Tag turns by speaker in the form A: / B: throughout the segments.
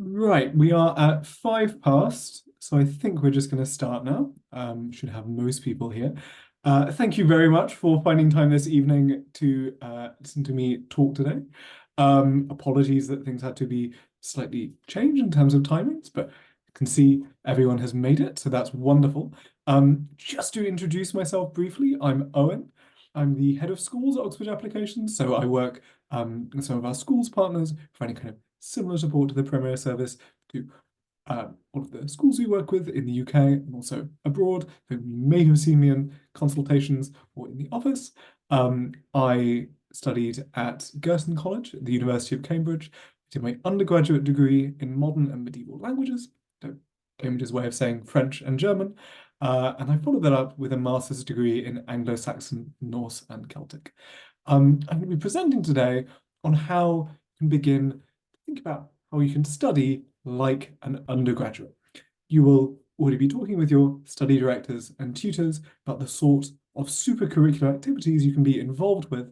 A: Right, we are at 5 past, so I think we're just going to start now. Should have most people here. Thank you very much for finding time this evening to listen to me talk today. Apologies that things had to be slightly changed in terms of timings, but I can see everyone has made it, so that's wonderful. Just to introduce myself briefly, I'm Owen. I'm the head of schools at Oxford Applications, so I work with some of our schools partners for any kind of similar support to the Premier Service to all of the schools we work with in the UK and also abroad. So you may have seen me in consultations or in the office. I studied at Girton College at the University of Cambridge. I did my undergraduate degree in modern and medieval languages, so Cambridge's way of saying French and German. And I followed that up with a master's degree in Anglo-Saxon, Norse, and Celtic. I'm going to be presenting today on how you can begin to think about how you can study like an undergraduate. You will already be talking with your study directors and tutors about the sort of supercurricular activities you can be involved with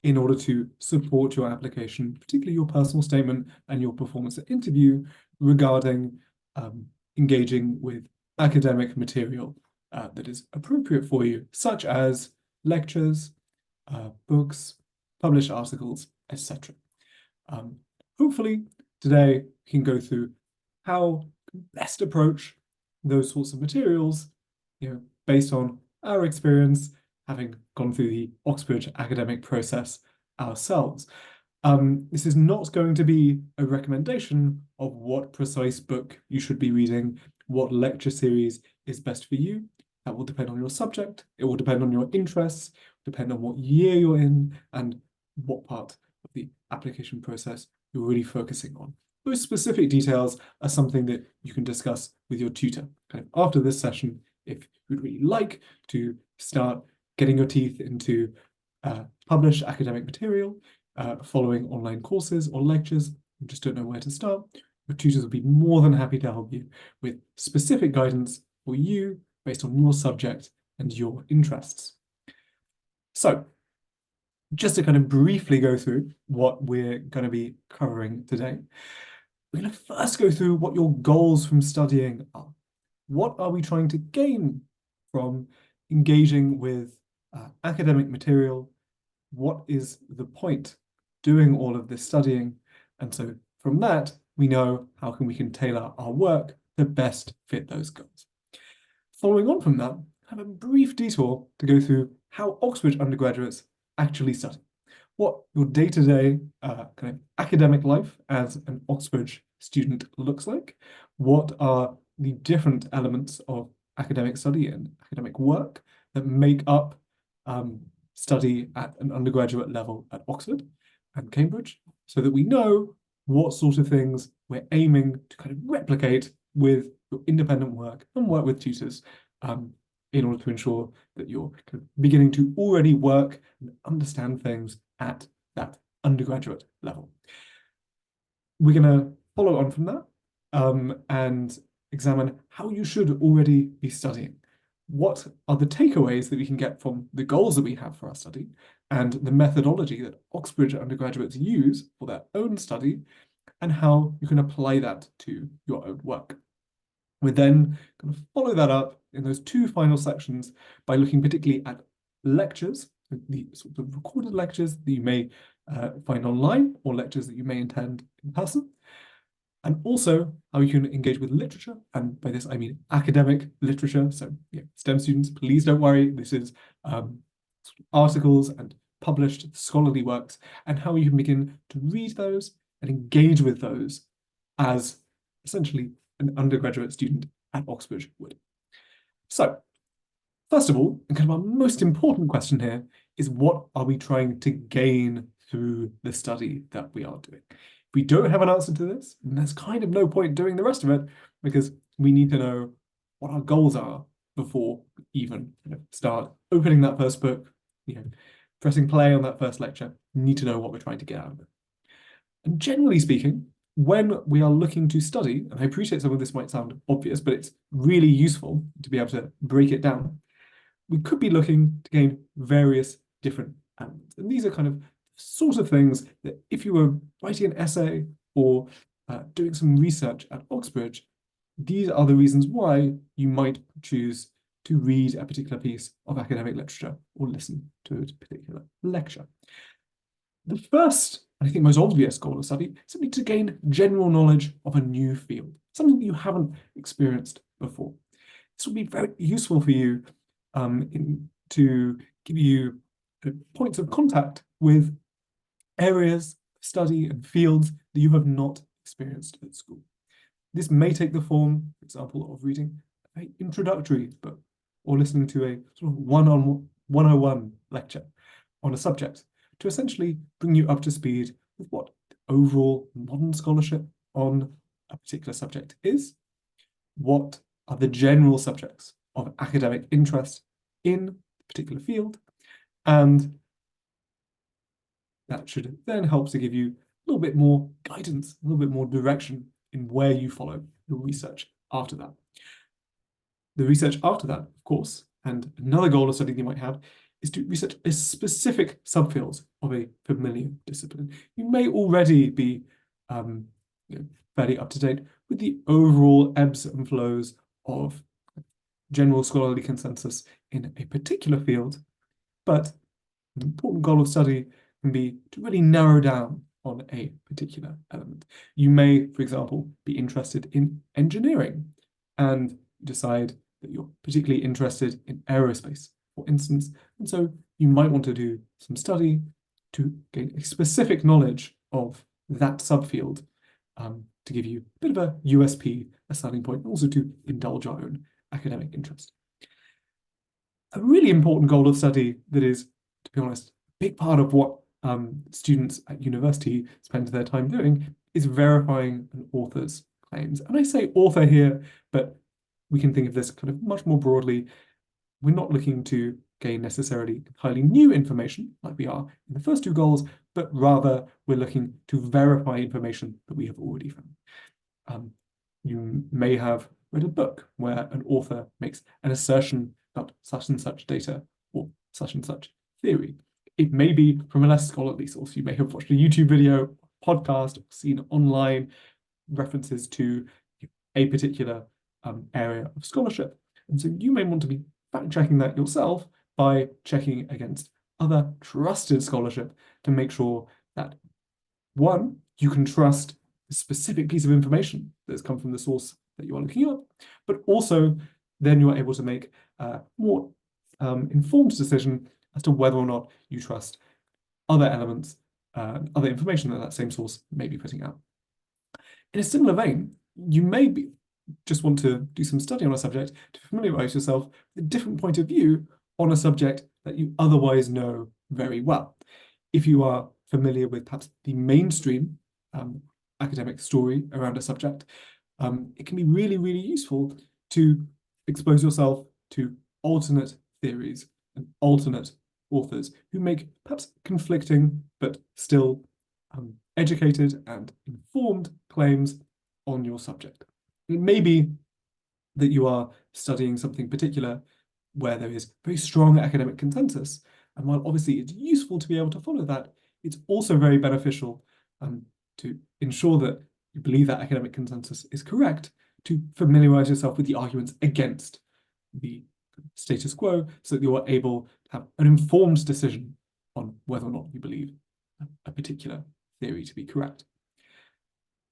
A: in order to support your application, particularly your personal statement and your performance at interview regarding engaging with academic material that is appropriate for you, such as lectures, books, published articles, etc. Um, Hopefully, today we can go through how to best approach those sorts of materials, based on our experience, having gone through the Oxford academic process ourselves. This is not going to be a recommendation of what precise book you should be reading, what lecture series is best for you. That will depend on your subject. It will depend on your interests, depend on what year you're in, and what part of the application process you're really focusing on. Those specific details are something that you can discuss with your tutor kind of after this session if you'd really like to start getting your teeth into published academic material, following online courses or lectures, you just don't know where to start. Your tutors will be more than happy to help you with specific guidance for you based on your subject and your interests. So, just to kind of briefly go through what we're going to be covering today, we're going to first go through what your goals from studying are. What are we trying to gain from engaging with academic material? What is the point doing all of this studying? And so from that, we know how we can tailor our work to best fit those goals. Following on from that, have a brief detour to go through how Oxford undergraduates actually study. What your day-to-day kind of academic life as an Oxford student looks like. What are the different elements of academic study and academic work that make up study at an undergraduate level at Oxford and Cambridge, so that we know what sort of things we're aiming to kind of replicate with your independent work and work with tutors in order to ensure that you're kind of beginning to already work and understand things at that undergraduate level. We're going to follow on from that and examine how you should already be studying. What are the takeaways that we can get from the goals that we have for our study and the methodology that Oxbridge undergraduates use for their own study and how you can apply that to your own work. We're then going to follow that up in those two final sections by looking particularly at lectures, the sort of recorded lectures that you may find online or lectures that you may attend in person, and also how you can engage with literature. And by this, I mean academic literature. So yeah, STEM students, please don't worry. This is articles and published scholarly works and how you can begin to read those and engage with those as essentially an undergraduate student at Oxford would. So, first of all, and kind of our most important question here is what are we trying to gain through the study that we are doing? If we don't have an answer to this, then there's kind of no point doing the rest of it because we need to know what our goals are before we even start opening that first book, pressing play on that first lecture. We need to know what we're trying to get out of it. And generally speaking, when we are looking to study, and I appreciate some of this might sound obvious, but it's really useful to be able to break it down. We could be looking to gain various different elements. And these are kind of sort of things that if you were writing an essay or doing some research at Oxbridge, these are the reasons why you might choose to read a particular piece of academic literature or listen to a particular lecture. The first, I think, most obvious goal of study is simply to gain general knowledge of a new field, something that you haven't experienced before. This will be very useful for you to give you points of contact with areas of study and fields that you have not experienced at school. This may take the form, for example, of reading an introductory book or listening to a sort of 101 lecture on a subject to essentially bring you up to speed with what overall modern scholarship on a particular subject is, what are the general subjects of academic interest in a particular field, and that should then help to give you a little bit more guidance, a little bit more direction in where you follow your research after that. The research after that, of course, and another goal of study you might have is to research a specific subfields of a familiar discipline. You may already be fairly up to date with the overall ebbs and flows of general scholarly consensus in a particular field, but an important goal of study can be to really narrow down on a particular element. You may, for example, be interested in engineering and decide that you're particularly interested in aerospace, for instance, and so you might want to do some study to gain a specific knowledge of that subfield to give you a bit of a USP, a starting point, and also to indulge our own academic interest. A really important goal of study that is, to be honest, a big part of what students at university spend their time doing is verifying an author's claims. And I say author here, but we can think of this kind of much more broadly. We're not looking to gain necessarily entirely new information like we are in the first two goals, but rather we're looking to verify information that we have already found. You may have read a book where an author makes an assertion about such and such data or such and such theory. It may be from a less scholarly source. You may have watched a YouTube video, podcast, or seen online references to a particular area of scholarship. And so you may want to be fact-checking that yourself by checking against other trusted scholarship to make sure that, one, you can trust a specific piece of information that's come from the source that you are looking up, but also then you are able to make a more informed decision as to whether or not you trust other elements, other information that that same source may be putting out. In a similar vein, you may just want to do some study on a subject to familiarize yourself with a different point of view on a subject that you otherwise know very well. If you are familiar with perhaps the mainstream academic story around a subject, it can be really, really useful to expose yourself to alternate theories and alternate authors who make perhaps conflicting but still educated and informed claims on your subject. It may be that you are studying something particular where there is very strong academic consensus, and while obviously it's useful to be able to follow that, it's also very beneficial to ensure that you believe that academic consensus is correct, to familiarize yourself with the arguments against the status quo so that you are able to have an informed decision on whether or not you believe a particular theory to be correct.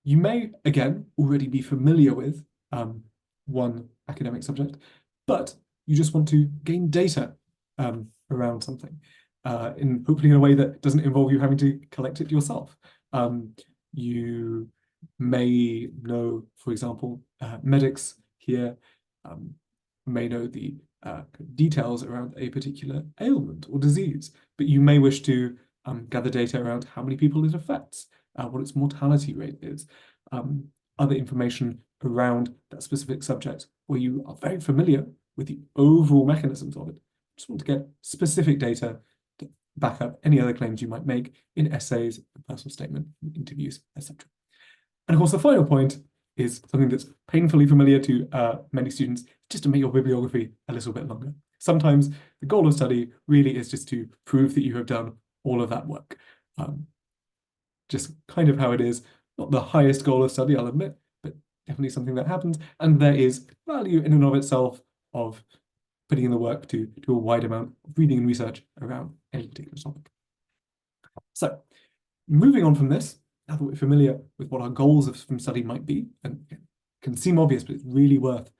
A: You may, again, already be familiar with one academic subject, but you just want to gain data around something, hopefully in a way that doesn't involve you having to collect it yourself. You may know, for example, medics here may know the details around a particular ailment or disease, but you may wish to gather data around how many people it affects, what its mortality rate is, other information around that specific subject where you are very familiar with the overall mechanisms of it. Just want to get specific data to back up any other claims you might make in essays, personal statement, interviews, etc. And of course, the final point is something that's painfully familiar to many students, just to make your bibliography a little bit longer. Sometimes the goal of study really is just to prove that you have done all of that work. Just kind of how it is Not the highest goal of study, I'll admit, but definitely something that happens. And there is value in and of itself of putting in the work to do a wide amount of reading and research around any particular topic. So moving on from this, now that we're familiar with what our goals from study might be, and it can seem obvious, but it's really worth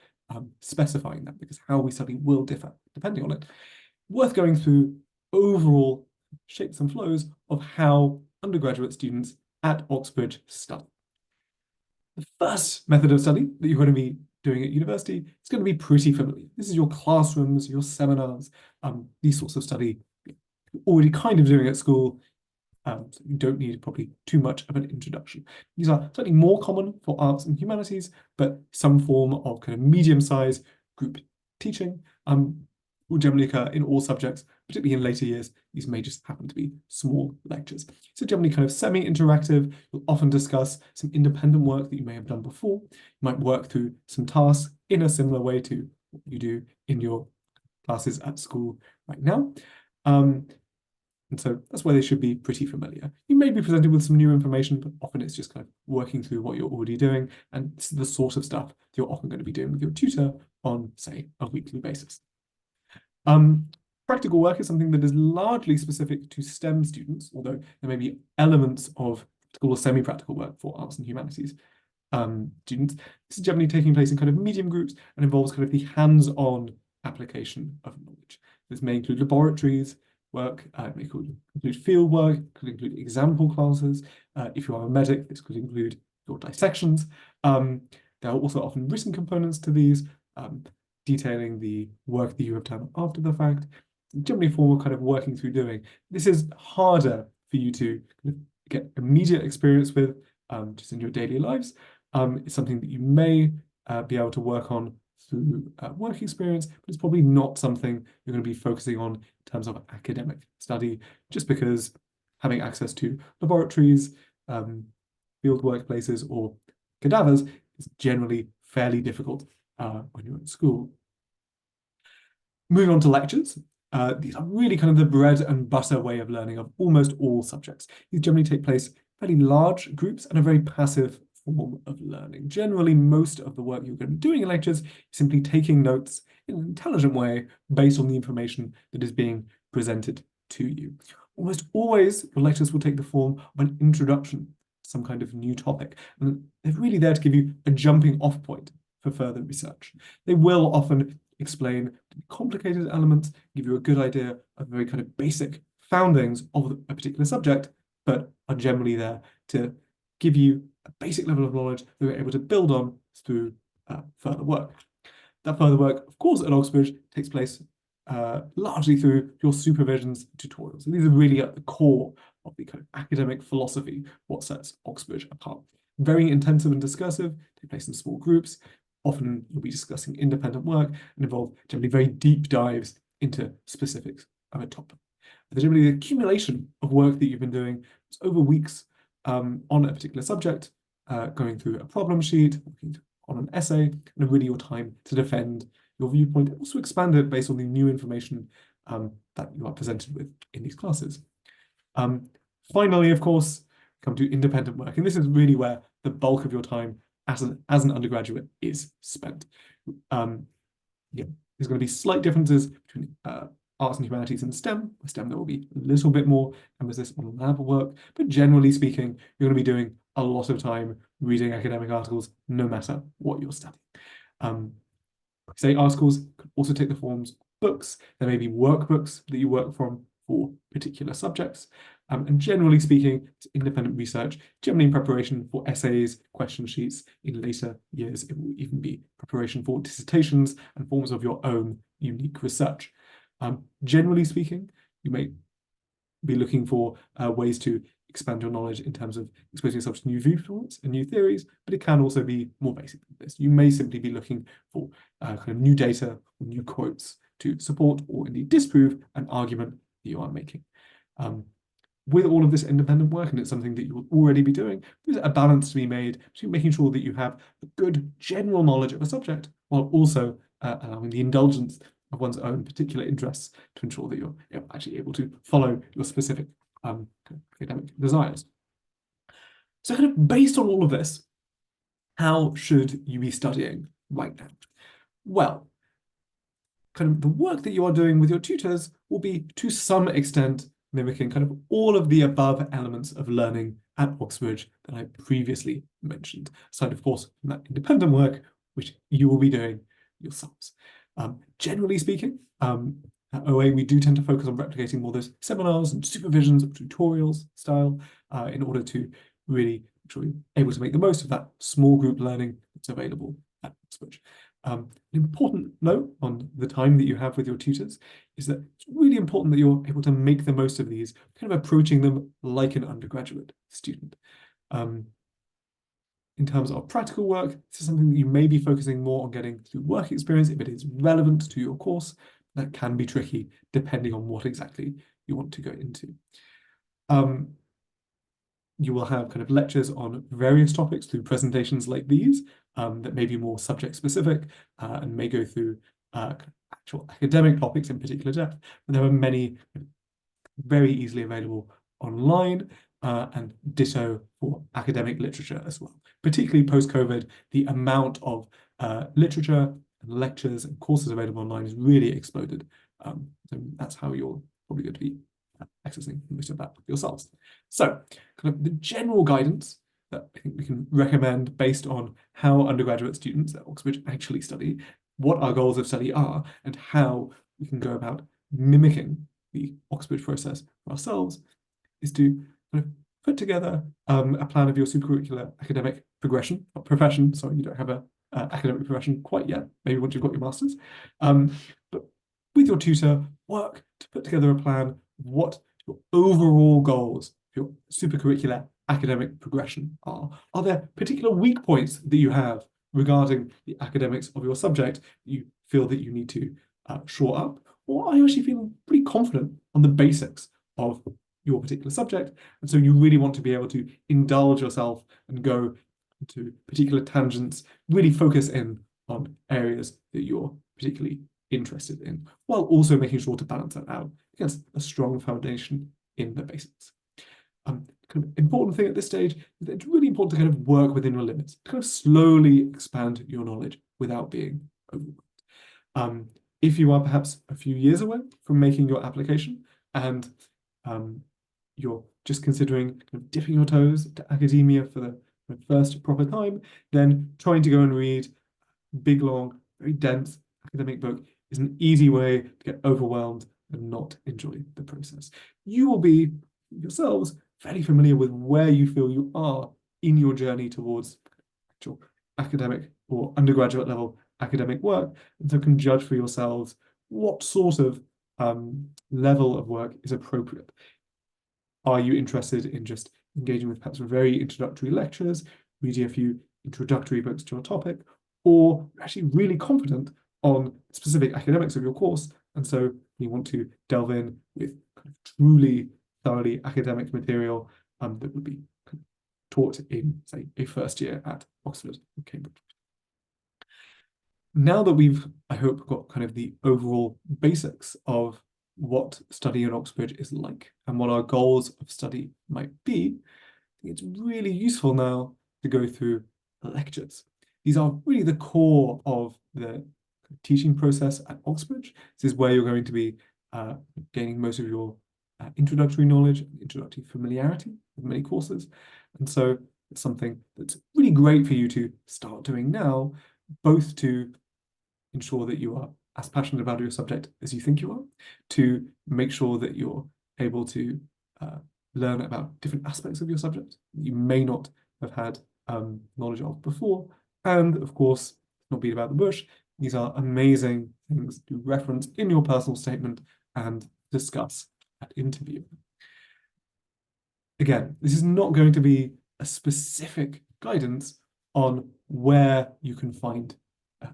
A: specifying that, because how we study will differ depending on it. Worth going through overall shapes and flows of how undergraduate students at Oxbridge study. The first method of study that you're going to be doing at university is going to be pretty familiar. This is your classrooms, your seminars, these sorts of study you're already kind of doing at school. So you don't need probably too much of an introduction. These are certainly more common for arts and humanities, but some form of kind of medium-sized group teaching will generally occur in all subjects, particularly in later years. These may just happen to be small lectures. So generally kind of semi-interactive. You'll often discuss some independent work that you may have done before. You might work through some tasks in a similar way to what you do in your classes at school right now. And so that's why they should be pretty familiar. You may be presented with some new information, but often it's just kind of working through what you're already doing. And this is the sort of stuff you're often going to be doing with your tutor on, say, a weekly basis. Practical work is something that is largely specific to STEM students, although there may be elements of practical or semi-practical work for arts and humanities students. This is generally taking place in kind of medium groups and involves kind of the hands-on application of knowledge. This may include laboratories, work, it may include field work, could include example classes. If you are a medic, this could include your dissections. There are also often written components to these, detailing the work that you have done after the fact. Generally form of kind of working through doing. This is harder for you to kind of get immediate experience with just in your daily lives. It's something that you may be able to work on through work experience, but it's probably not something you're going to be focusing on in terms of academic study, just because having access to laboratories, field workplaces, or cadavers is generally fairly difficult when you're at school. Moving on to lectures. These are really kind of the bread and butter way of learning of almost all subjects. These generally take place in fairly large groups and a very passive form of learning. Generally, most of the work you're going to be doing in lectures is simply taking notes in an intelligent way based on the information that is being presented to you. Almost always, your lectures will take the form of an introduction to some kind of new topic, and they're really there to give you a jumping off point for further research. They will often explain complicated elements, give you a good idea of very kind of basic foundings of a particular subject, but are generally there to give you a basic level of knowledge that you're able to build on through further work. That further work, of course, at Oxbridge takes place largely through your supervisions and tutorials. So these are really at the core of the kind of academic philosophy, what sets Oxbridge apart. Very intensive and discursive, take place in small groups. Often you'll be discussing independent work and involve generally very deep dives into specifics of a topic. There's generally the accumulation of work that you've been doing over weeks on a particular subject, going through a problem sheet, working on an essay, and really your time to defend your viewpoint, and also expand it based on the new information that you are presented with in these classes. Finally, of course, come to independent work, and this is really where the bulk of your time as an undergraduate is spent. Yeah, there's going to be slight differences between arts and humanities and STEM. With STEM, there will be a little bit more emphasis on lab work, but generally speaking, you're going to be doing a lot of time reading academic articles, no matter what you're studying. Say articles could also take the forms of books. There may be workbooks that you work from for particular subjects. And generally speaking, it's independent research, generally in preparation for essays, question sheets. In later years, it will even be preparation for dissertations and forms of your own unique research. Generally speaking, you may be looking for ways to expand your knowledge in terms of exposing yourself to new viewpoints and new theories, but it can also be more basic than this. You may simply be looking for kind of new data or new quotes to support or indeed disprove an argument that you are making. With all of this independent work, and it's something that you will already be doing, there's a balance to be made between making sure that you have a good general knowledge of a subject, while also allowing the indulgence of one's own particular interests to ensure that you're actually able to follow your specific academic desires. So kind of based on all of this, how should you be studying right now? Well, kind of the work that you are doing with your tutors will be to some extent mimicking kind of all of the above elements of learning at Oxbridge that I previously mentioned, aside of course from that independent work which you will be doing yourselves. Generally speaking, at OA we do tend to focus on replicating more those seminars and supervisions of tutorials style in order to really make sure you're able to make the most of that small group learning that's available at Oxbridge. An important note on the time that you have with your tutors is that it's really important that you're able to make the most of these, kind of approaching them like an undergraduate student. In terms of practical work, this is something that you may be focusing more on getting through work experience if it is relevant to your course. That can be tricky depending on what exactly you want to go into. You will have kind of lectures on various topics through presentations like these that may be more subject specific and may go through actual academic topics in particular depth. But there are many very easily available online and ditto for academic literature as well. Particularly post-COVID, the amount of literature and lectures and courses available online has really exploded. So that's how you're probably going to be accessing most of that yourselves. So kind of the general guidance that I think we can recommend based on how undergraduate students at Oxford actually study, what our goals of study are, and how we can go about mimicking the Oxford process for ourselves, is to kind of put together a plan of your supercurricular academic progression, or profession. Sorry, you don't have a academic profession quite yet, maybe once you've got your master's. But with your tutor, work to put together a plan what your overall goals for your supercurricular academic progression are. Are there particular weak points that you have regarding the academics of your subject you feel that you need to shore up? Or are you actually feeling pretty confident on the basics of your particular subject? And so you really want to be able to indulge yourself and go into particular tangents, really focus in on areas that you're particularly interested in, while also making sure to balance that out against a strong foundation in the basics. Kind of important thing at this stage is that it's really important to kind of work within your limits, to kind of slowly expand your knowledge without being overwhelmed. If you are perhaps a few years away from making your application and you're just considering kind of dipping your toes to academia for the first proper time, then trying to go and read big, long, very dense academic book is an easy way to get overwhelmed and not enjoy the process. You will be yourselves fairly familiar with where you feel you are in your journey towards actual academic or undergraduate level academic work, and so can judge for yourselves what sort of level of work is appropriate. Are you interested in just engaging with perhaps very introductory lectures, reading a few introductory books to your topic, or actually really confident on specific academics of your course, and so you want to delve in with kind of truly thoroughly academic material that would be taught in, say, a first year at Oxford or Cambridge. Now that we've, I hope, got kind of the overall basics of what study at Oxford is like and what our goals of study might be, I think it's really useful now to go through lectures. These are really the core of the teaching process at Oxford. This is where you're going to be gaining most of your introductory knowledge, introductory familiarity with many courses. And so it's something that's really great for you to start doing now, both to ensure that you are as passionate about your subject as you think you are, to make sure that you're able to learn about different aspects of your subject you may not have had knowledge of before, and of course, not beat about the bush, these are amazing things to reference in your personal statement and discuss at interview. Again, this is not going to be a specific guidance on where you can find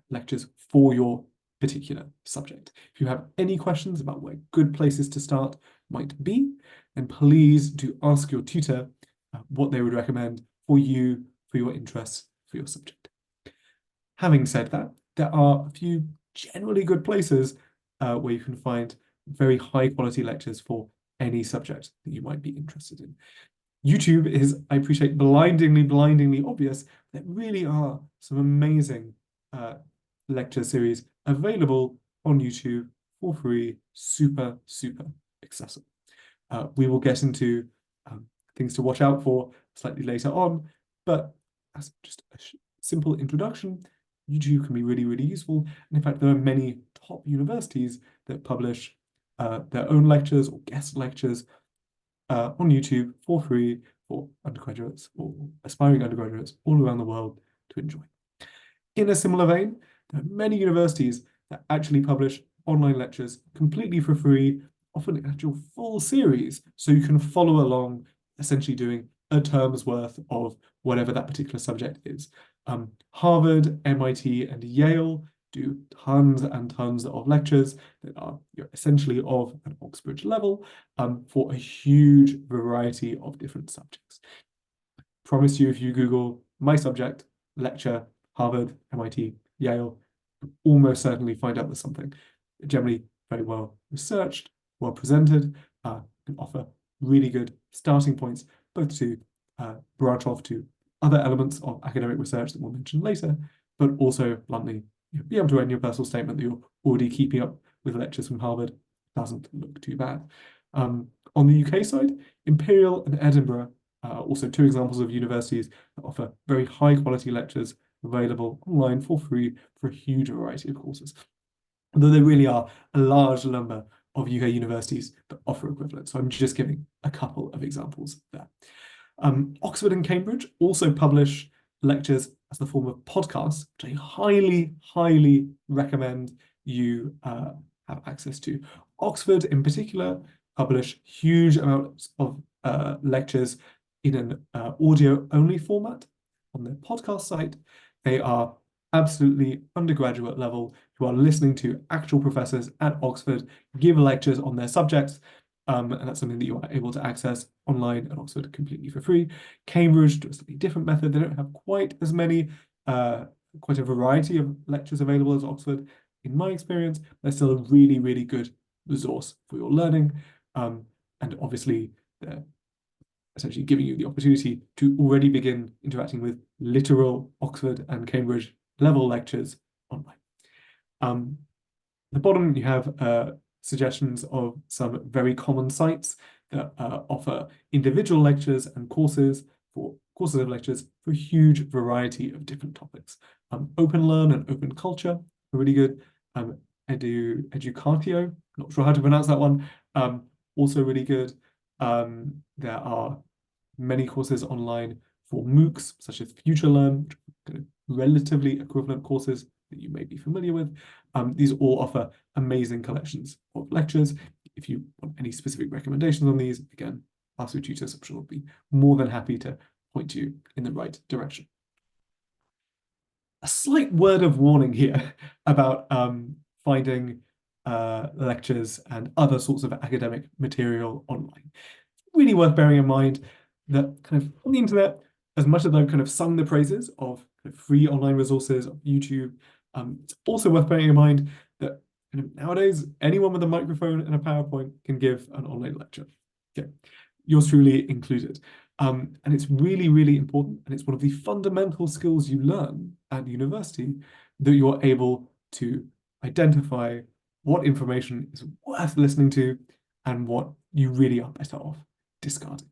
A: lectures for your particular subject. If you have any questions about where good places to start might be, then please do ask your tutor what they would recommend for you, for your interests, for your subject. Having said that, there are a few generally good places where you can find very high quality lectures for any subject that you might be interested in. YouTube is, I appreciate, blindingly obvious. There really are some amazing uh, lecture series available on YouTube for free, super accessible. We will get into things to watch out for slightly later on, but as just a simple introduction, YouTube can be really useful. And in fact, there are many top universities that publish their own lectures or guest lectures on YouTube for free for undergraduates or aspiring undergraduates all around the world to enjoy. In a similar vein, there are many universities that actually publish online lectures completely for free, often an actual full series, so you can follow along, essentially doing a term's worth of whatever that particular subject is. Harvard, MIT, and Yale do tons and tons of lectures that are essentially of an Oxbridge level for a huge variety of different subjects. Promise you, if you Google my subject, lecture, Harvard, MIT, Yale, almost certainly find out there's something. Generally very well researched, well presented, can offer really good starting points, both to branch off to other elements of academic research that we'll mention later, but also bluntly be able to write in your personal statement that you're already keeping up with lectures from Harvard. Doesn't look too bad. On the UK side, Imperial and Edinburgh, also two examples of universities that offer very high quality lectures available online for free for a huge variety of courses. Though there really are a large number of UK universities that offer equivalent. So I'm just giving a couple of examples there. Oxford and Cambridge also publish lectures as the form of podcasts, which I highly recommend you have access to. Oxford in particular publish huge amounts of lectures in an audio-only format on their podcast site. They are absolutely undergraduate level who are listening to actual professors at Oxford give lectures on their subjects. And that's something that you are able to access online at Oxford completely for free. Cambridge do a slightly different method. They don't have quite as many, quite a variety of lectures available as Oxford, in my experience. They're still a really good resource for your learning. And obviously, they're essentially giving you the opportunity to already begin interacting with literal Oxford and Cambridge level lectures online. At the bottom, you have suggestions of some very common sites that offer individual lectures and courses of lectures for a huge variety of different topics. OpenLearn and Open Culture are really good. Educatio, not sure how to pronounce that one, also really good. There are many courses online for MOOCs, such as FutureLearn, relatively equivalent courses that you may be familiar with. These all offer amazing collections of lectures. If you want any specific recommendations on these, again, ask your tutors. I'm sure will be more than happy to point you in the right direction. A slight word of warning here about finding lectures and other sorts of academic material online. Really worth bearing in mind that kind of on the internet, as much as I've kind of sung the praises of kind of free online resources, of YouTube, it's also worth bearing in mind that kind of nowadays, anyone with a microphone and a PowerPoint can give an online lecture. Okay, yours truly included. And it's really important, and it's one of the fundamental skills you learn at university, that you're able to identify what information is worth listening to and what you really are better off discarding.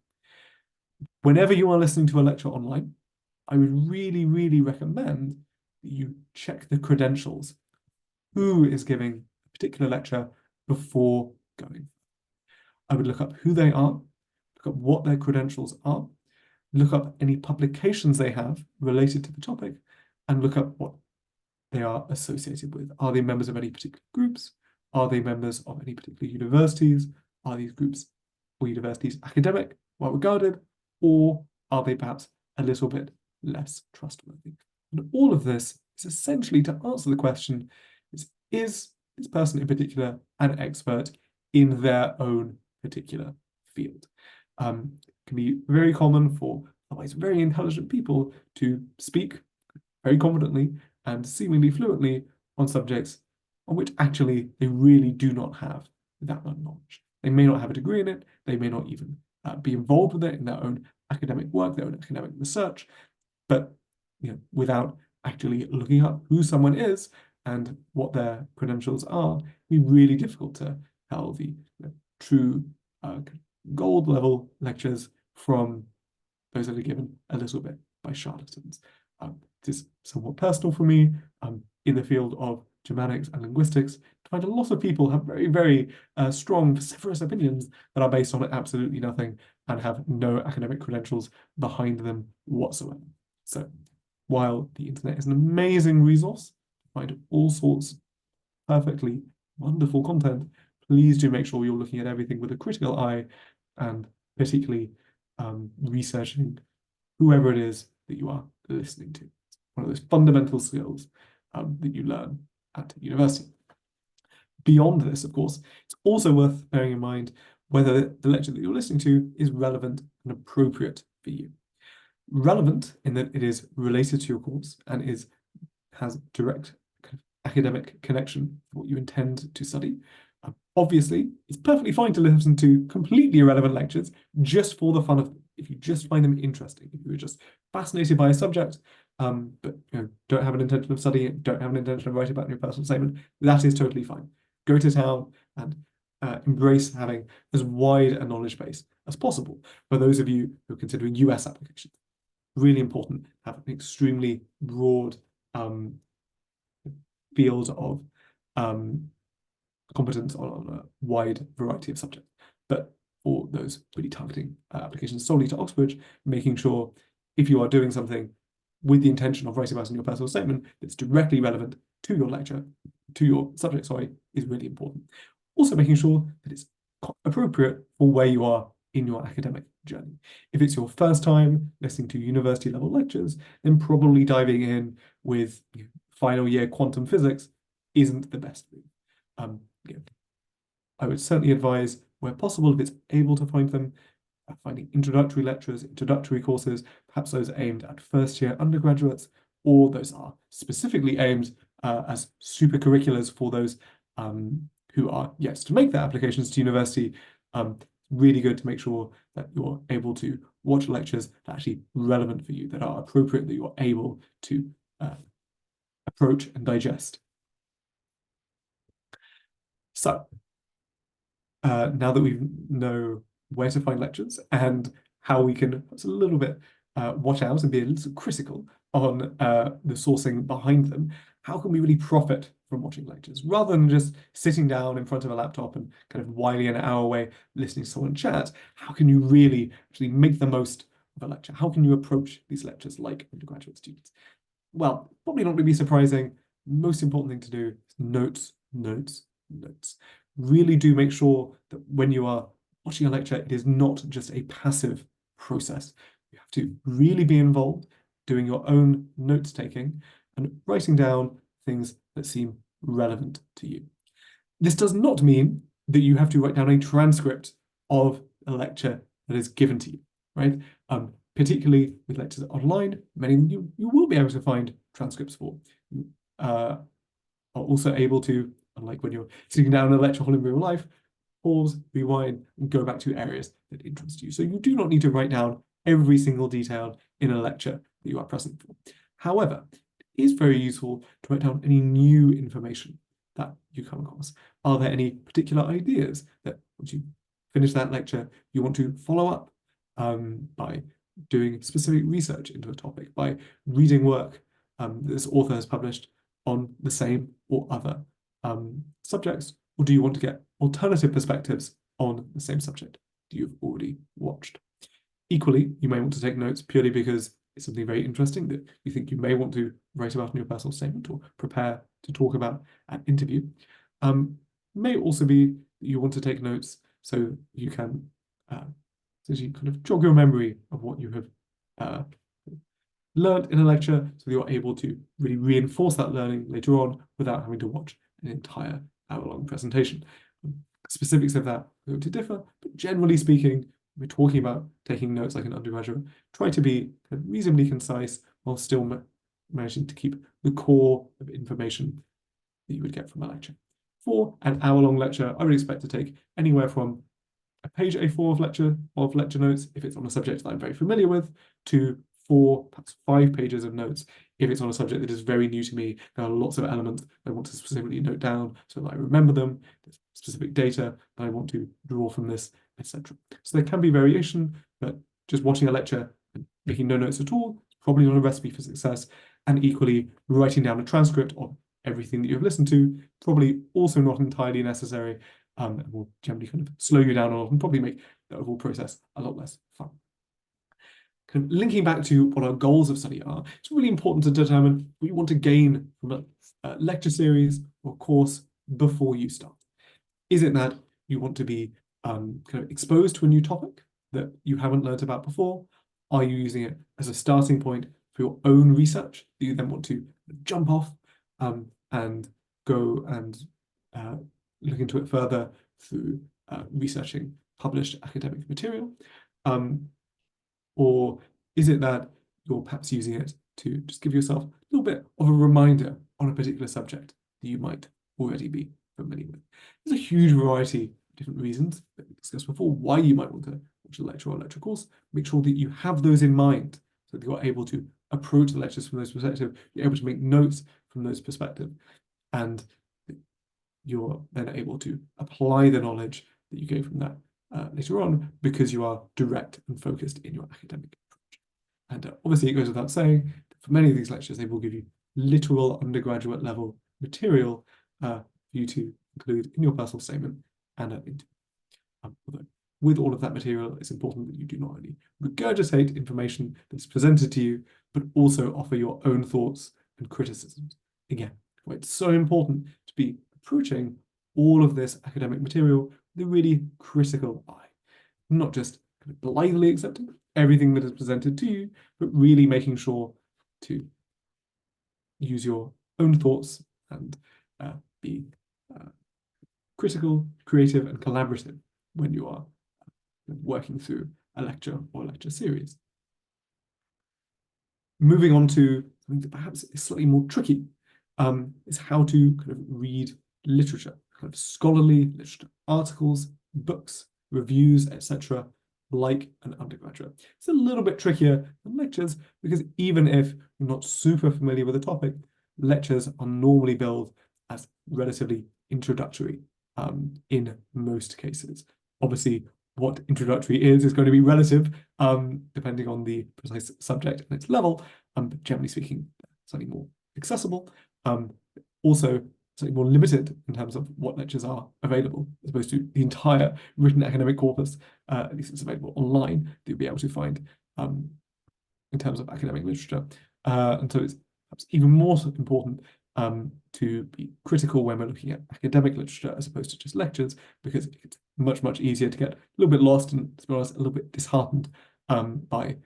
A: Whenever you are listening to a lecture online, I would really recommend that you check the credentials. Who is giving a particular lecture before going? I would look up who they are, look up what their credentials are, look up any publications they have related to the topic, and look up what they are associated with. Are they members of any particular groups? Are they members of any particular universities? Are these groups or universities academic, well regarded, or are they perhaps a little bit less trustworthy? And all of this is essentially to answer the question, is this person in particular an expert in their own particular field? It can be very common for otherwise very intelligent people to speak very confidently and seemingly fluently on subjects on which actually they really do not have that much knowledge. They may not have a degree in it, they may not even be involved with it in their own academic work, their own academic research, but without actually looking up who someone is and what their credentials are, it'd be really difficult to tell the true gold level lectures from those that are given a little bit by charlatans. It is somewhat personal for me in the field of Germanics and linguistics to find a lot of people have very, very strong, vociferous opinions that are based on absolutely nothing and have no academic credentials behind them whatsoever. So while the internet is an amazing resource to find all sorts of perfectly wonderful content, please do make sure you're looking at everything with a critical eye and particularly researching whoever it is that you are listening to. It's one of those fundamental skills that you learn at university. Beyond this, of course, it's also worth bearing in mind whether the lecture that you're listening to is relevant and appropriate for you. Relevant in that it is related to your course and has direct academic connection to what you intend to study. Obviously, it's perfectly fine to listen to completely irrelevant lectures just for the fun of them. If you just find them interesting, if you're just fascinated by a subject, but don't have an intention of studying it, don't have an intention of writing about it in your personal statement, that is totally fine. Go to town and embrace having as wide a knowledge base as possible. For those of you who are considering US applications, really important to have an extremely broad field of competence on a wide variety of subjects. But for those really targeting applications solely to Oxbridge, making sure if you are doing something with the intention of writing about in your personal statement that's directly relevant to your lecture, to your subject, sorry, is really important. Also making sure that it's appropriate for where you are in your academic journey. If it's your first time listening to university level lectures, then probably diving in with final year quantum physics isn't the best move. I would certainly advise, where possible, if it's able to find them, finding introductory lectures, introductory courses, perhaps those aimed at first year undergraduates, or those are specifically aimed as super curriculars for those who are yet to make their applications to university. Really good to make sure that you're able to watch lectures that are actually relevant for you, that are appropriate, that you're able to approach and digest. So now that we know where to find lectures and how we can a little bit watch out and be a little critical on the sourcing behind them, how can we really profit from watching lectures rather than just sitting down in front of a laptop and kind of whiling an hour away listening to someone chat? How can you really actually make the most of a lecture? How can you approach these lectures like undergraduate students? Well, probably not going to be surprising. Most important thing to do is notes, notes, notes. Really do make sure that when you are watching a lecture, it is not just a passive process. You have to really be involved, doing your own notes taking and writing down things that seem relevant to you. This does not mean that you have to write down a transcript of a lecture that is given to you, right? Particularly with lectures online, many of you will be able to find transcripts for. You are also able to, unlike when you're sitting down in a lecture hall in real life, pause, rewind, and go back to areas that interest you. So you do not need to write down every single detail in a lecture that you are present for. However, it is very useful to write down any new information that you come across. Are there any particular ideas that once you finish that lecture, you want to follow up by doing specific research into a topic, by reading work this author has published on the same or other subjects, or do you want to get alternative perspectives on the same subject that you've already watched? Equally, you may want to take notes purely because it's something very interesting that you think you may want to write about in your personal statement or prepare to talk about at interview. May also be that you want to take notes so you can kind of jog your memory of what you have learned in a lecture, so that you're able to really reinforce that learning later on without having to watch an entire hour-long presentation. Specifics of that are going to differ, but generally speaking, we're talking about taking notes like an undergraduate. Try to be reasonably concise while still managing to keep the core of information that you would get from a lecture. For an hour-long lecture, I would expect to take anywhere from a page A4 of lecture notes if it's on a subject that I'm very familiar with, to 4, perhaps 5 pages of notes if it's on a subject that is very new to me. There are lots of elements I want to specifically note down so that I remember them. There's specific data that I want to draw from this, etc. So there can be variation, but just watching a lecture and making no notes at all is probably not a recipe for success. And equally, writing down a transcript of everything that you've listened to, probably also not entirely necessary, and will generally kind of slow you down a lot and probably make the overall process a lot less fun. Kind of linking back to what our goals of study are, it's really important to determine what you want to gain from a lecture series or course before you start. Is it that you want to be kind of exposed to a new topic that you haven't learned about before? Are you using it as a starting point for your own research that you then want to jump off and go and look into it further through researching published academic material? Or is it that you're perhaps using it to just give yourself a little bit of a reminder on a particular subject that you might already be familiar with? There's a huge variety of different reasons that we discussed before why you might want to watch a lecture or a lecture course. Make sure that you have those in mind so that you're able to approach the lectures from those perspectives, you're able to make notes from those perspectives, and you're then able to apply the knowledge that you gain from that later on because you are direct and focused in your academic approach. And obviously it goes without saying, for many of these lectures, they will give you literal undergraduate level material for you to include in your personal statement and an interview. Although with all of that material, it's important that you do not only regurgitate information that's presented to you, but also offer your own thoughts and criticisms. Again, why it's so important to be approaching all of this academic material with a really critical eye, not just kind of blithely accepting everything that is presented to you, but really making sure to use your own thoughts and be critical, creative, and collaborative when you are working through a lecture or lecture series. Moving on to something that perhaps is slightly more tricky, is how to kind of read literature, kind of scholarly literature, articles, books, reviews, etc., like an undergraduate. It's a little bit trickier than lectures because even if you're not super familiar with the topic, lectures are normally billed as relatively introductory in most cases. Obviously, what introductory is going to be relative depending on the precise subject and its level, but generally speaking, slightly more accessible. Also, slightly more limited in terms of what lectures are available, as opposed to the entire written academic corpus, at least it's available online, that you'll be able to find in terms of academic literature. And so it's perhaps even more important to be critical when we're looking at academic literature as opposed to just lectures, because it's much, much easier to get a little bit lost and, to be honest, a little bit disheartened by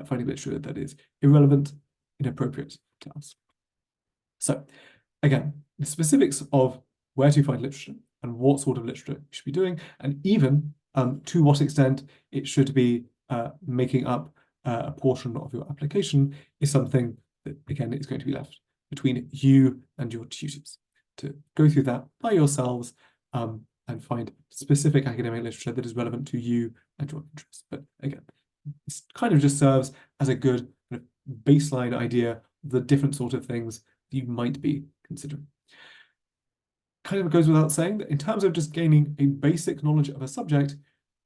A: finding literature that is irrelevant, inappropriate to us. So again, the specifics of where to find literature and what sort of literature you should be doing, and even to what extent it should be making up a portion of your application is something that, again, is going to be left between you and your tutors to go through that by yourselves and find specific academic literature that is relevant to you and your interests. But again, this kind of just serves as a good kind of baseline idea of the different sort of things you might be considering. Kind of goes without saying that in terms of just gaining a basic knowledge of a subject,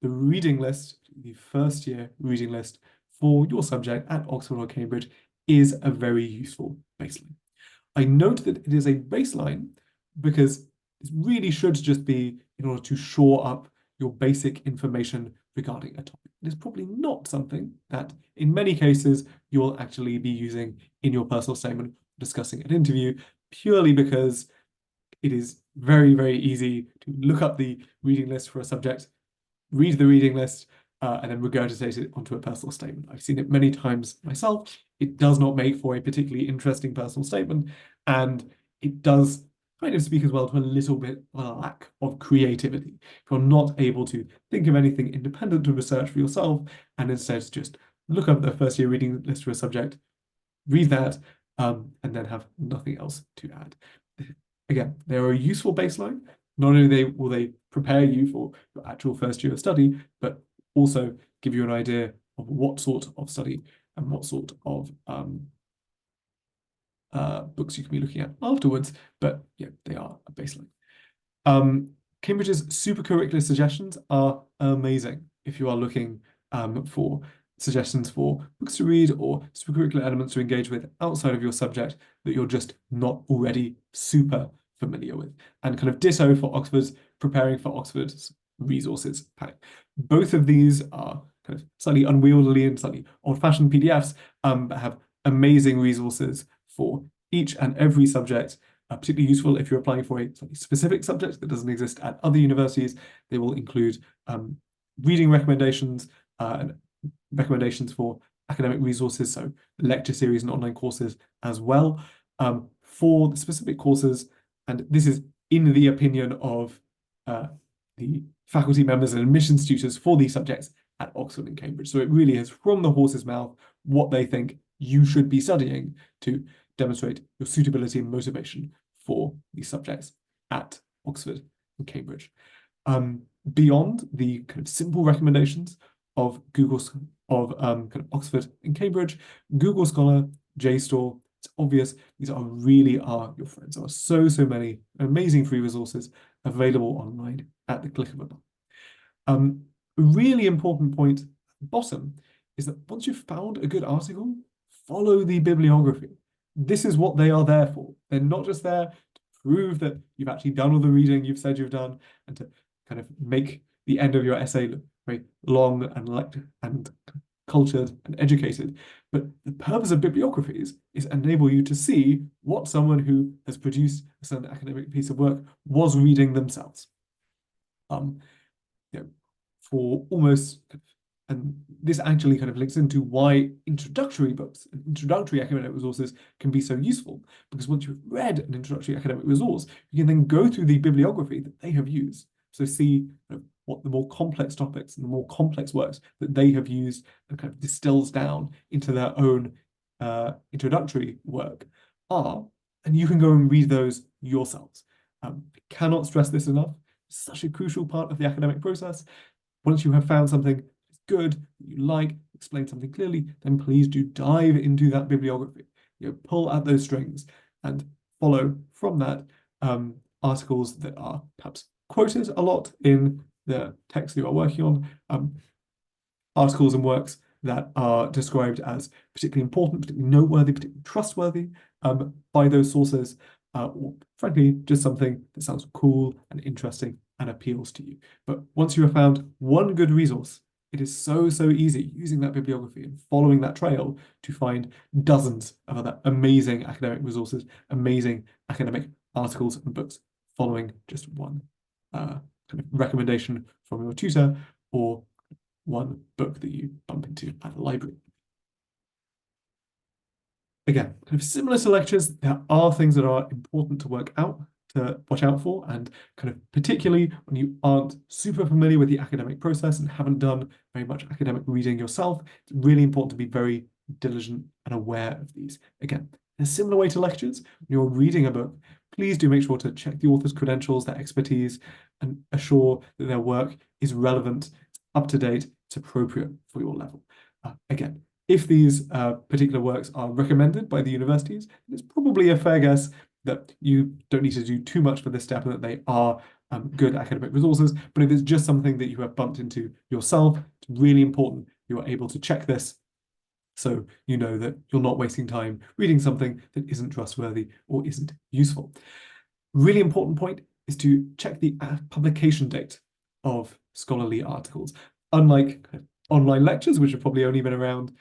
A: the reading list, the first year reading list for your subject at Oxford or Cambridge is a very useful baseline. I note that it is a baseline because it really should just be in order to shore up your basic information regarding a topic. It is probably not something that, in many cases, you will actually be using in your personal statement, discussing an interview, purely because it is very, very easy to look up the reading list for a subject, read the reading list, and then regurgitate it onto a personal statement. I've seen it many times myself. It does not make for a particularly interesting personal statement, and it does kind of speak as well to a little bit of a lack of creativity. If you're not able to think of anything independent to research for yourself, and instead just look up the first year reading list for a subject, read that, and then have nothing else to add. Again, they're a useful baseline, not only will they prepare you for your actual first year of study, but also give you an idea of what sort of study and what sort of books you can be looking at afterwards. But yeah, they are a baseline. Cambridge's supercurricular suggestions are amazing if you are looking for suggestions for books to read or supercurricular elements to engage with outside of your subject that you're just not already super familiar with. And kind of ditto for Oxford's preparing for Oxford's resources pack. Both of these are kind of slightly unwieldy and slightly old-fashioned PDFs, but have amazing resources for each and every subject, particularly useful if you're applying for a slightly specific subject that doesn't exist at other universities. They will include reading recommendations and recommendations for academic resources, so lecture series and online courses as well. For the specific courses, and this is in the opinion of the faculty members and admissions tutors for these subjects at Oxford and Cambridge. So it really is from the horse's mouth what they think you should be studying to demonstrate your suitability and motivation for these subjects at Oxford and Cambridge. Beyond the kind of simple recommendations of kind of Oxford and Cambridge, Google Scholar, JSTOR, it's obvious these really are your friends. There are so many amazing free resources available online at the click of a button. A really important point at the bottom is that once you've found a good article, follow the bibliography. This is what they are there for. They're not just there to prove that you've actually done all the reading you've said you've done and to kind of make the end of your essay look very long and cultured and educated. But the purpose of bibliographies is enable you to see what someone who has produced a certain academic piece of work was reading themselves. For almost, and this actually kind of links into why introductory books and introductory academic resources can be so useful. Because once you've read an introductory academic resource, you can then go through the bibliography that they have used. So see what the more complex topics and the more complex works that they have used and kind of distills down into their own introductory work are, and you can go and read those yourselves. I cannot stress this enough. It's such a crucial part of the academic process. Once you have found something that's good, that you like, explain something clearly, then please do dive into that bibliography. Pull at those strings and follow from that articles that are perhaps quoted a lot in the text you are working on, articles and works that are described as particularly important, particularly noteworthy, particularly trustworthy by those sources, or frankly, just something that sounds cool and interesting and appeals to you. But once you have found one good resource, it is so easy using that bibliography and following that trail to find dozens of other amazing academic resources, amazing academic articles and books, following just one kind of recommendation from your tutor or one book that you bump into at the library. Again, kind of similar to lectures, there are things that are important to watch out for, and kind of particularly when you aren't super familiar with the academic process and haven't done very much academic reading yourself, it's really important to be very diligent and aware of these. Again, in a similar way to lectures, when you're reading a book, please do make sure to check the author's credentials, their expertise, and assure that their work is relevant, up to date, it's appropriate for your level. Again, if these particular works are recommended by the universities, it's probably a fair guess that you don't need to do too much for this step and that they are good academic resources. But if it's just something that you have bumped into yourself, it's really important you are able to check this so you know that you're not wasting time reading something that isn't trustworthy or isn't useful. Really important point is to check the publication date of scholarly articles. Unlike online lectures, which have probably only been around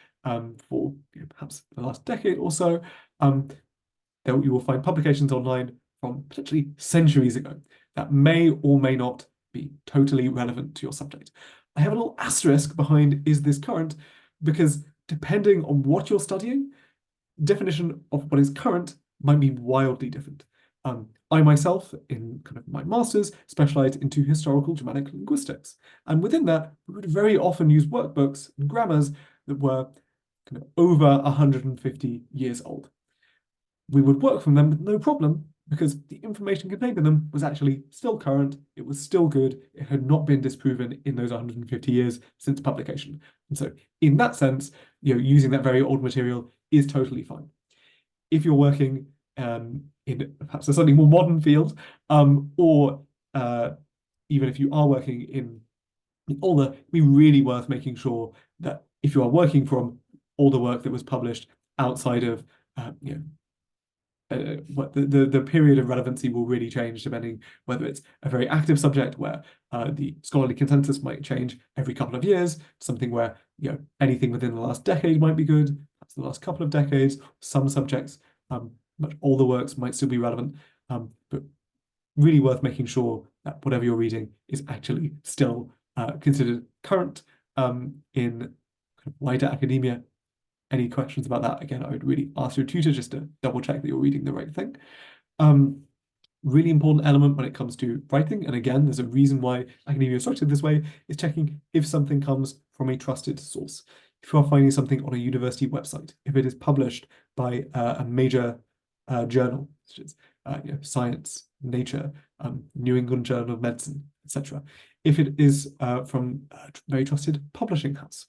A: for perhaps the last decade or so, you will find publications online from potentially centuries ago that may or may not be totally relevant to your subject. I have a little asterisk behind "is this current?" because depending on what you're studying, definition of what is current might be wildly different. I myself, in kind of my master's, specialized into historical Germanic linguistics. And within that, we would very often use workbooks and grammars that were kind of over 150 years old. We would work from them with no problem, because the information contained in them was actually still current, it was still good, it had not been disproven in those 150 years since publication. And so in that sense, using that very old material is totally fine. If you're working in perhaps a slightly more modern field, or even if you are working in older, it'd be really worth making sure that if you are working from older work that was published outside of what the period of relevancy will really change depending whether it's a very active subject where the scholarly consensus might change every couple of years, something where anything within the last decade might be good, perhaps the last couple of decades. Some subjects, much older works might still be relevant, but really worth making sure that whatever you're reading is actually still considered current in kind of wider academia. Any questions about that? Again, I would really ask your tutor just to double check that you're reading the right thing. Really important element when it comes to writing, and again, there's a reason why academia is structured this way, is checking if something comes from a trusted source. If you are finding something on a university website, if it is published by a major journal, such as Science, Nature, New England Journal of Medicine, etc. If it is from a very trusted publishing house,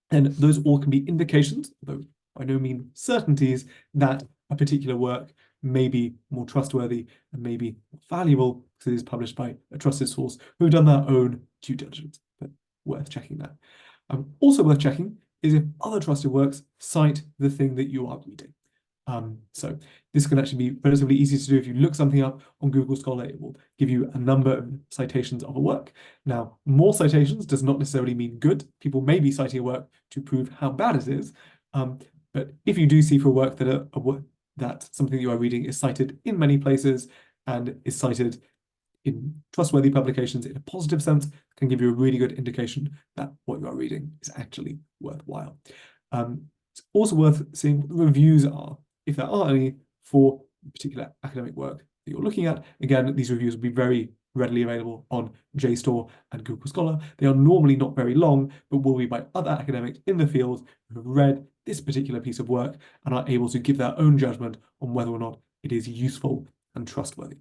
A: and those all can be indications, though by no means certainties, that a particular work may be more trustworthy and maybe more valuable because it is published by a trusted source who have done their own due diligence. But worth checking that. Also worth checking is if other trusted works cite the thing that you are reading. So this can actually be relatively easy to do. If you look something up on Google Scholar, it will give you a number of citations of a work. Now, more citations does not necessarily mean good. People may be citing a work to prove how bad it is. But if you do see for a work that something you are reading is cited in many places and is cited in trustworthy publications in a positive sense, can give you a really good indication that what you are reading is actually worthwhile. It's also worth seeing what the reviews are, if there are any, for particular academic work that you're looking at. Again, these reviews will be very readily available on JSTOR and Google Scholar. They are normally not very long, but will be by other academics in the field who have read this particular piece of work and are able to give their own judgment on whether or not it is useful and trustworthy.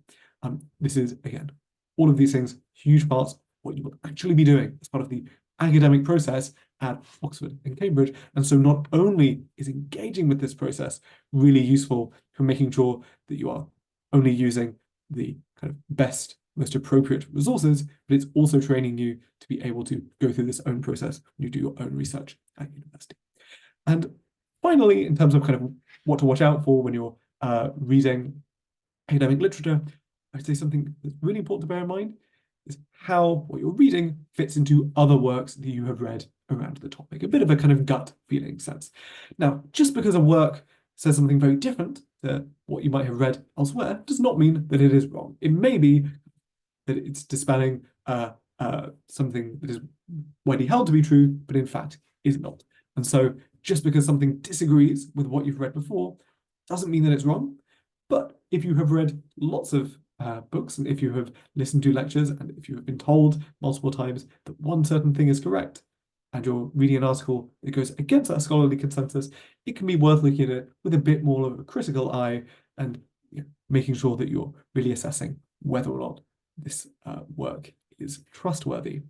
A: This is, again, all of these things, huge parts of what you will actually be doing as part of the academic process at Oxford and Cambridge. And so not only is engaging with this process really useful for making sure that you are only using the kind of best, most appropriate resources, but it's also training you to be able to go through this own process when you do your own research at university. And finally, in terms of kind of what to watch out for when you're reading academic literature, I'd say something that's really important to bear in mind is how what you're reading fits into other works that you have read around the topic. A bit of a kind of gut feeling sense. Now, just because a work says something very different to what you might have read elsewhere does not mean that it is wrong. It may be that it's dispelling something that is widely held to be true, but in fact is not. And so just because something disagrees with what you've read before doesn't mean that it's wrong. But if you have read lots of books, and if you have listened to lectures, and if you have been told multiple times that one certain thing is correct, and you're reading an article that goes against that scholarly consensus, it can be worth looking at it with a bit more of a critical eye and making sure that you're really assessing whether or not this work is trustworthy.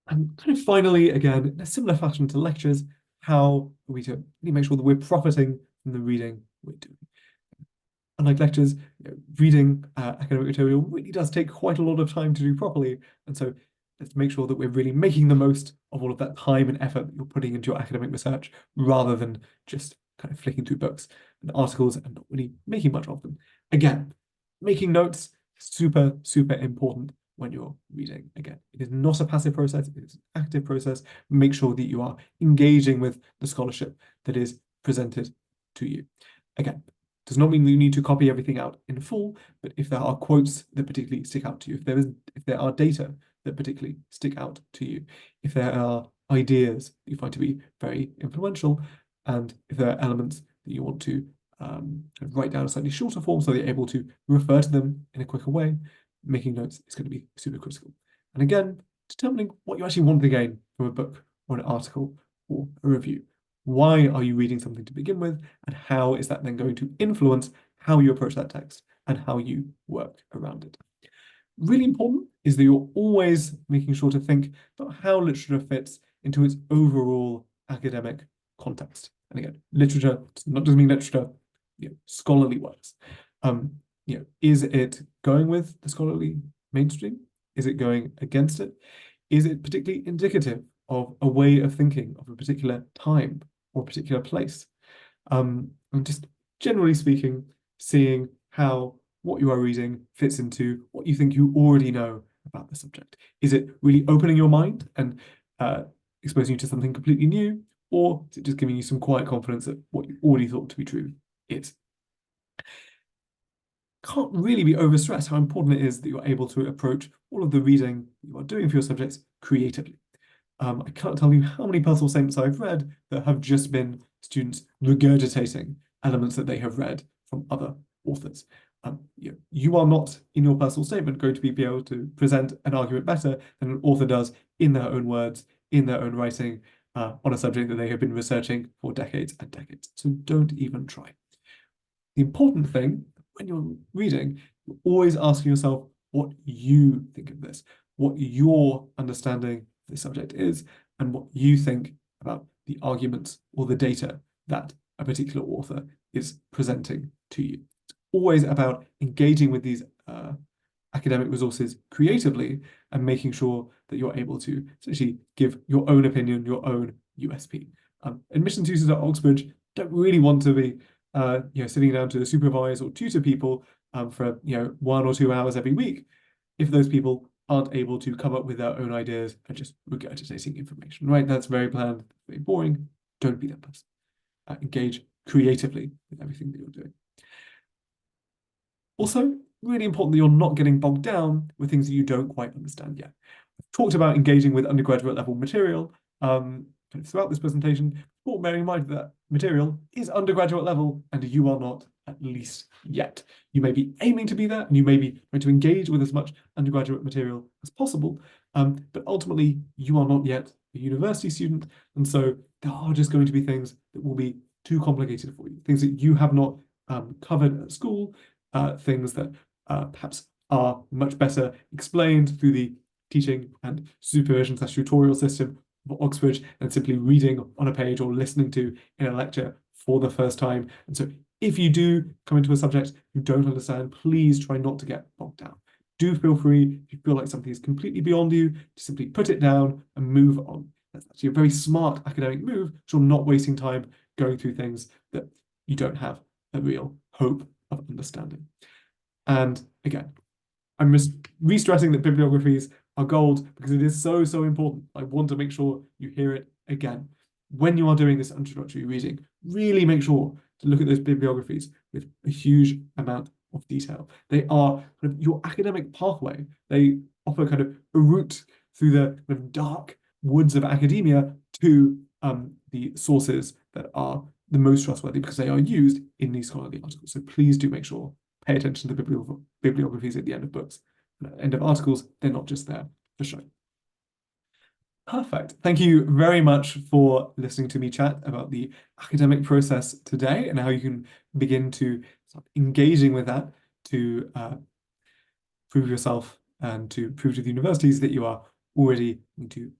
A: And kind of finally, again, in a similar fashion to lectures, how are we to really make sure that we're profiting from the reading we're doing? Unlike lectures, reading academic material really does take quite a lot of time to do properly. And so let's make sure that we're really making the most of all of that time and effort that you're putting into your academic research, rather than just kind of flicking through books and articles and not really making much of them. Again, making notes, super, super important when you're reading. Again, it is not a passive process, it is an active process. Make sure that you are engaging with the scholarship that is presented to you. Again, does not mean that you need to copy everything out in full, but if there are quotes that particularly stick out to you, if there are data that particularly stick out to you, if there are ideas that you find to be very influential, and if there are elements that you want to write down in a slightly shorter form so that you're able to refer to them in a quicker way, making notes is going to be super critical. And again, determining what you actually want to gain from a book or an article or a review. Why are you reading something to begin with? And how is that then going to influence how you approach that text and how you work around it? Really important is that you're always making sure to think about how literature fits into its overall academic context. And again, literature does not just mean literature, scholarly works. Is it going with the scholarly mainstream? Is it going against it? Is it particularly indicative of a way of thinking of a particular time or a particular place? And just generally speaking, seeing how what you are reading fits into what you think you already know about the subject. Is it really opening your mind and exposing you to something completely new, or is it just giving you some quiet confidence that what you already thought to be true is? Can't really be overstressed how important it is that you're able to approach all of the reading you are doing for your subjects creatively. I can't tell you how many personal statements I've read that have just been students regurgitating elements that they have read from other authors. You are not, in your personal statement, going to be able to present an argument better than an author does in their own words, in their own writing, on a subject that they have been researching for decades and decades. So don't even try. The important thing, when you're reading, you're always asking yourself what you think of this, what your understanding of the subject is, and what you think about the arguments or the data that a particular author is presenting to you. It's always about engaging with these academic resources creatively and making sure that you're able to essentially give your own opinion, your own USP. Admissions users at Oxbridge don't really want to be sitting down to supervise or tutor people for 1 or 2 hours every week if those people aren't able to come up with their own ideas and just regurgitating information, right? That's very bland, very boring. Don't be that person. Engage creatively with everything that you're doing. Also, really important that you're not getting bogged down with things that you don't quite understand yet. I've talked about engaging with undergraduate level material throughout this presentation, but bearing in mind that material is undergraduate level and you are not, at least yet. You may be aiming to be there and you may be trying to engage with as much undergraduate material as possible, but ultimately you are not yet a university student, and so there are just going to be things that will be too complicated for you, things that you have not covered at school, things that perhaps are much better explained through the teaching and supervision / tutorial system of Oxbridge than simply reading on a page or listening to in a lecture for the first time. And so if you do come into a subject you don't understand, please try not to get bogged down. Do feel free, if you feel like something is completely beyond you, to simply put it down and move on. That's actually a very smart academic move, so you're not wasting time going through things that you don't have a real hope of understanding. And again, I'm just re-stressing that bibliographies are gold because it is so, so important. I want to make sure you hear it again. When you are doing this introductory reading, really make sure to look at those bibliographies with a huge amount of detail. They are kind of your academic pathway. They offer kind of a route through the kind of dark woods of academia to the sources that are the most trustworthy because they are used in these scholarly articles. So please do make sure, pay attention to the bibliographies at the end of books, end of articles. They're not just there for show. Perfect. Thank you very much for listening to me chat about the academic process today and how you can begin to start engaging with that to prove yourself and to prove to the universities that you are already going to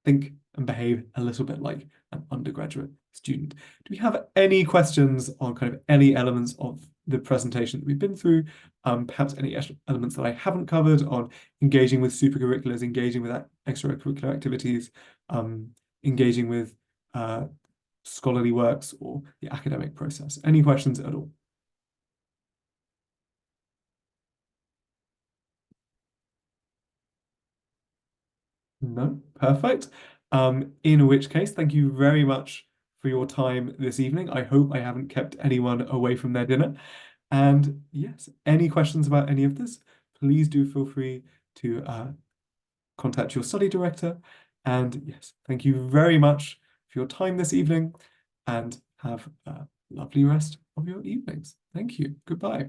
A: think and behave a little bit like an undergraduate student. Do we have any questions on kind of any elements of the presentation that we've been through? Perhaps any elements that I haven't covered on engaging with supercurriculars, engaging with extracurricular activities, engaging with scholarly works or the academic process. Any questions at all? No, perfect. In which case, thank you very much for your time this evening. I hope I haven't kept anyone away from their dinner. And yes, any questions about any of this, please do feel free to contact your study director. And yes, thank you very much for your time this evening and have a lovely rest of your evenings. Thank you. Goodbye.